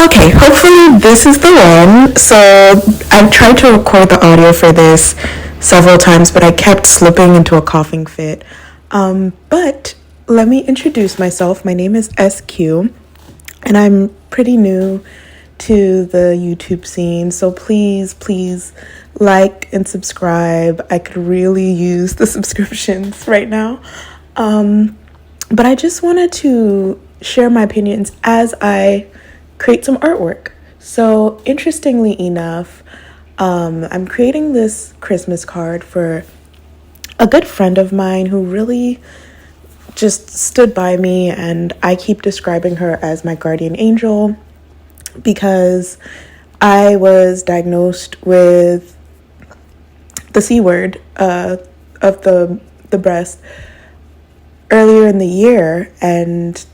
Okay, hopefully this is the one. So I've tried to record the audio for this several times, but I kept slipping into a coughing fit. But let me introduce myself. My name is SQ, and I'm pretty new to the YouTube scene. So please like and subscribe. I could really use the subscriptions right now. But I just wanted to share my opinions as I create some artwork. So interestingly enough, I'm creating this Christmas card for a good friend of mine who really just stood by me, and I keep describing her as my guardian angel because I was diagnosed with the C word of the breast earlier in the year, and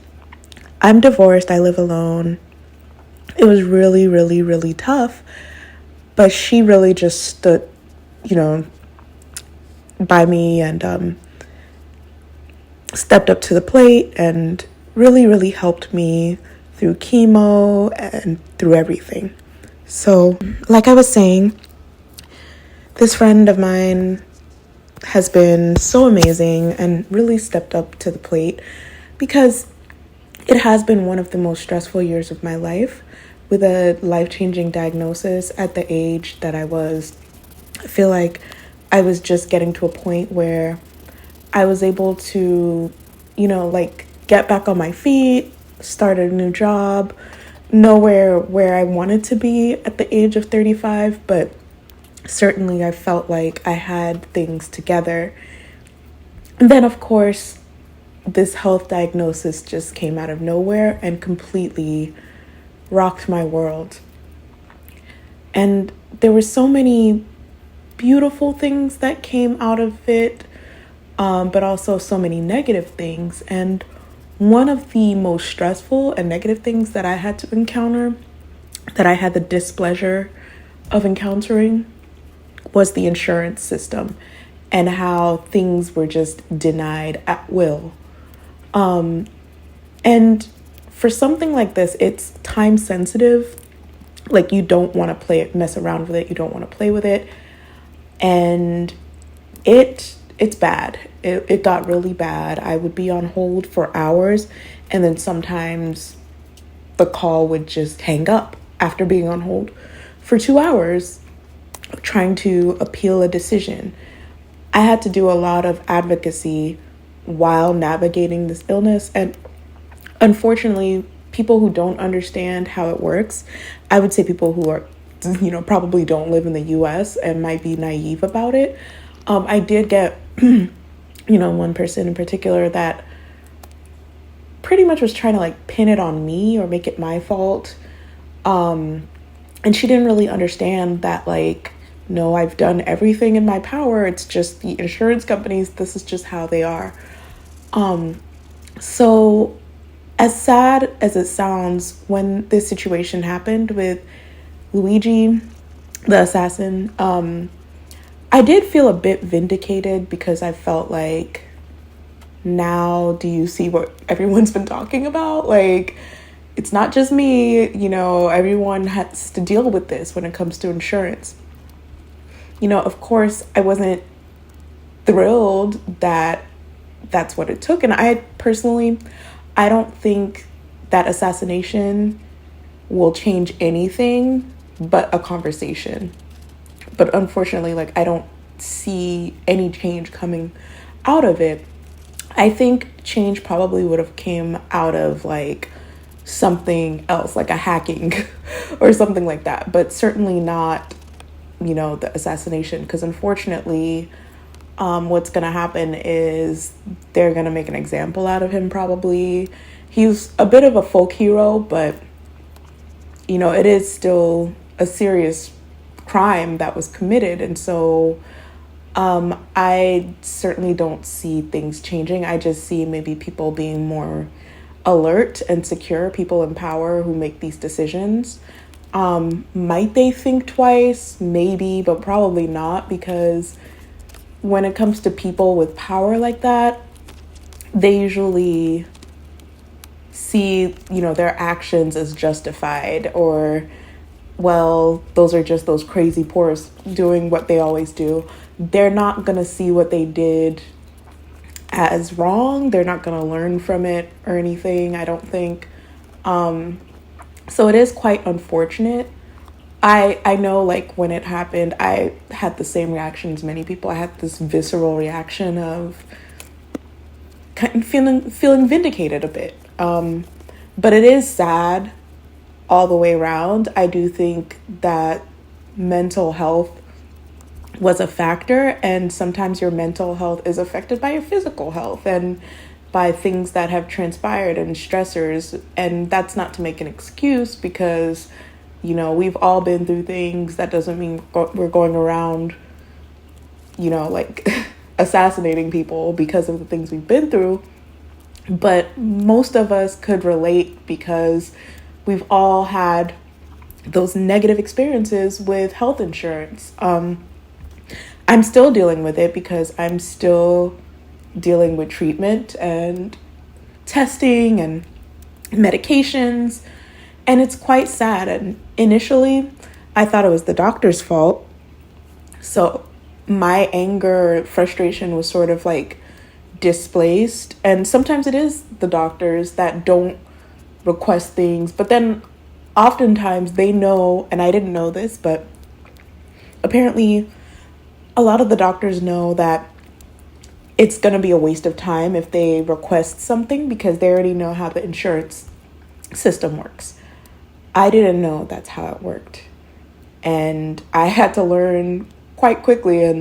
I'm divorced. I live alone. It was really tough, but she really just stood, by me and stepped up to the plate and really helped me through chemo and through everything. So, like I was saying, this friend of mine has been so amazing and really stepped up to the plate because it has been one of the most stressful years of my life with a life-changing diagnosis at the age that I was. I feel like I was just getting to a point where I was able to, get back on my feet, start a new job, know where I wanted to be at the age of 35, but certainly I felt like I had things together. And then, of course, this health diagnosis just came out of nowhere and completely rocked my world. And there were so many beautiful things that came out of it, but also so many negative things. And one of the most stressful and negative things that I had to encounter, that I had the displeasure of encountering, was the insurance system and how things were just denied at will. And for something like this, it's time sensitive. Like, you don't want to mess around with it. You don't want to play with it. And it's bad. It got really bad. I would be on hold for hours, and then sometimes the call would just hang up after being on hold for 2 hours trying to appeal a decision. I had to do a lot of advocacy while navigating this illness, and unfortunately, people who don't understand how it works, I would say people who are, probably don't live in the US and might be naive about it. I did get, one person in particular that pretty much was trying to pin it on me or make it my fault. And she didn't really understand that, no, I've done everything in my power. It's just the insurance companies. This is just how they are. So as sad as it sounds, when this situation happened with Luigi, the assassin, I did feel a bit vindicated because I felt like, now do you see what everyone's been talking about? It's not just me, everyone has to deal with this when it comes to insurance. Of course, I wasn't thrilled that that's what it took. And I don't think that assassination will change anything but a conversation. But unfortunately, I don't see any change coming out of it. I think change probably would have came out of something else, like a hacking or something like that, but certainly not, the assassination, because unfortunately, what's going to happen is they're going to make an example out of him probably. He's a bit of a folk hero, but, it is still a serious crime that was committed. And so I certainly don't see things changing. I just see maybe people being more alert and secure, people in power who make these decisions. Might they think twice? Maybe, but probably not, because when it comes to people with power like that, they usually see, their actions as justified, or, well, those are just those crazy poors doing what they always do. They're not going to see what they did as wrong. They're not going to learn from it or anything, I don't think. So it is quite unfortunate. I know, like, when it happened, I had the same reaction as many people. I had this visceral reaction of kind of feeling vindicated a bit. But it is sad all the way around. I do think that mental health was a factor, and sometimes your mental health is affected by your physical health and by things that have transpired and stressors. And that's not to make an excuse, because we've all been through things. That doesn't mean we're going around like assassinating people because of the things we've been through. But most of us could relate, because we've all had those negative experiences with health insurance. I'm still dealing with it, because I'm still dealing with treatment and testing and medications. And it's quite sad. And initially, I thought it was the doctor's fault. So my anger, frustration was sort of like displaced. And sometimes it is the doctors that don't request things. But then oftentimes they know, and I didn't know this, but apparently a lot of the doctors know that it's going to be a waste of time if they request something, because they already know how the insurance system works. I didn't know that's how it worked. And I had to learn quite quickly, and